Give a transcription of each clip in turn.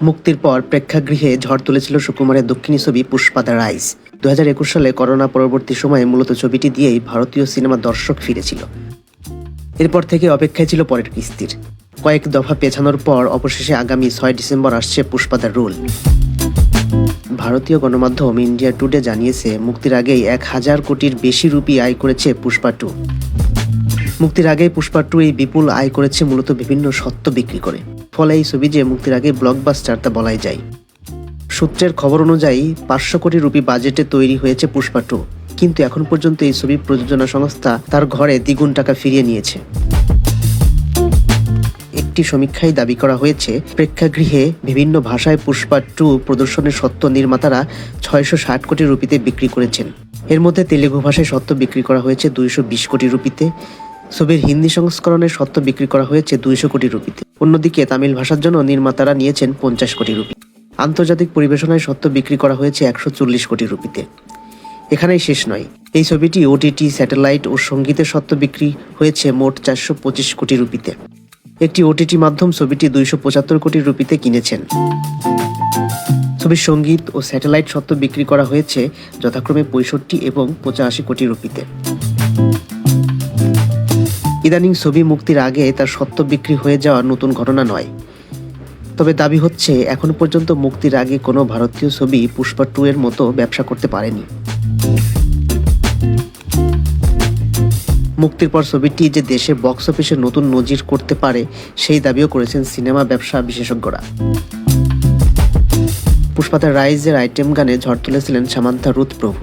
মুক্তির পর প্রেক্ষাগৃহে ঝড় তুলেছিল সুকুমারের দক্ষিণী ছবি পুষ্পা দ্য রাইজ। 2021 সালে করোনা পরবর্তী সময়ে মূলত ছবিটি দিয়েই ভারতীয় সিনেমা দর্শক ফিরেছিল। এরপর থেকে অপেক্ষায় ছিল পরের কিস্তির। কয়েক দফা পেছানোর পর অবশেষে আগামী 6 ডিসেম্বর আসছে পুষ্পা দ্য রুল। ভারতীয় গণমাধ্যম ইন্ডিয়া টুডে জানিয়েছে, মুক্তির আগেই 1000 কোটির বেশি রুপি আয় করেছে পুষ্পা 2। মুক্তির আগেই পুষ্পা 2 এই বিপুল আয় করেছে মূলত বিভিন্ন সত্ত্ব বিক্রি করে। ফলে এই ছবি যে মুক্তির আগে ব্লকবাস্টার তা বলাই যায়। সূত্রের খবর অনুযায়ী 500 কোটি রুপি বাজেটে তৈরি হয়েছে পুষ্পা 2, কিন্তু এখন পর্যন্ত এই ছবি প্রযোজনা সংস্থা তার ঘরে দ্বিগুণ টাকা ফিরিয়ে নিয়েছে। একটি সমীক্ষায় দাবি করা হয়েছে, প্রেক্ষাগৃহে বিভিন্ন ভাষায় পুষ্পা 2 প্রদর্শনের সত্ত্ব নির্মাতারা 660 কোটি রুপিতে বিক্রি করেছেন। এর মধ্যে তেলেগু ভাষায় সত্ত্ব বিক্রি করা হয়েছে 220 কোটি রুপিতে। ছবির হিন্দি সংস্করণের সত্ত্ব বিক্রি করা হয়েছে 200 কোটি রুপিতে। অন্যদিকে তামিল ভাষার জন্য নির্মাতারা নিয়েছেন 50 কোটি রুপি। আন্তর্জাতিক পরিবেশনায় সত্ত্ব বিক্রি করা হয়েছে 140 কোটি রুপিতে। এখানেই শেষ নয়, এই ছবিটি ওটিটি, স্যাটেলাইট ও সঙ্গীতের সত্ত্ব বিক্রি হয়েছে মোট 425 কোটি রুপিতে। একটি ওটিটি মাধ্যম ছবিটি 275 কোটি রুপিতে কিনেছেন। ছবির সঙ্গীত ও স্যাটেলাইট সত্ত্ব বিক্রি করা হয়েছে যথাক্রমে 65 এবং 85 কোটি রুপিতে। ইদানিং ছবি মুক্তির আগে তার সত্ত্ব বিক্রি হয়ে যাওয়া নতুন ঘটনা নয়। তবে দাবি হচ্ছে, এখন পর্যন্ত মুক্তির আগে কোনো ভারতীয় ছবি পুষ্পা 2 এর মতো ব্যবসা করতে পারেনি। মুক্তির পর ছবিটি যে দেশে বক্স অফিসে নতুন নজির করতে পারে সেই দাবিও করেছেন সিনেমা ব্যবসা বিশেষজ্ঞরা। পুষ্পা দ্য রাইজের আইটেম গানে ঝড় তুলেছিলেন সামান্থা রুথ প্রভু।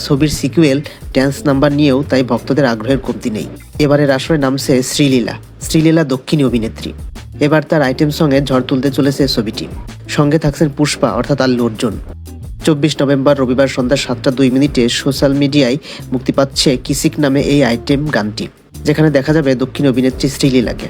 ছবির সিকুয়েল ড্যান্স নাম্বার নিয়েও তাই ভক্তদের আগ্রহের কমতি নেই। এবারের আসরে নামছে শ্রীলীলা দক্ষিণী অভিনেত্রী। এবার তার আইটেম সঙ্গে ঝড় তুলতে চলেছে ছবিটি। সঙ্গে থাকছেন পুষ্পা অর্থাৎ আল্লু অর্জুন। 24 নভেম্বর রবিবার সন্ধ্যা 7টা 2 মিনিটে সোশ্যাল মিডিয়ায় মুক্তি পাচ্ছে কিসিক নামে এই আইটেম গানটি, যেখানে দেখা যাবে দক্ষিণী অভিনেত্রী শ্রীলীলাকে।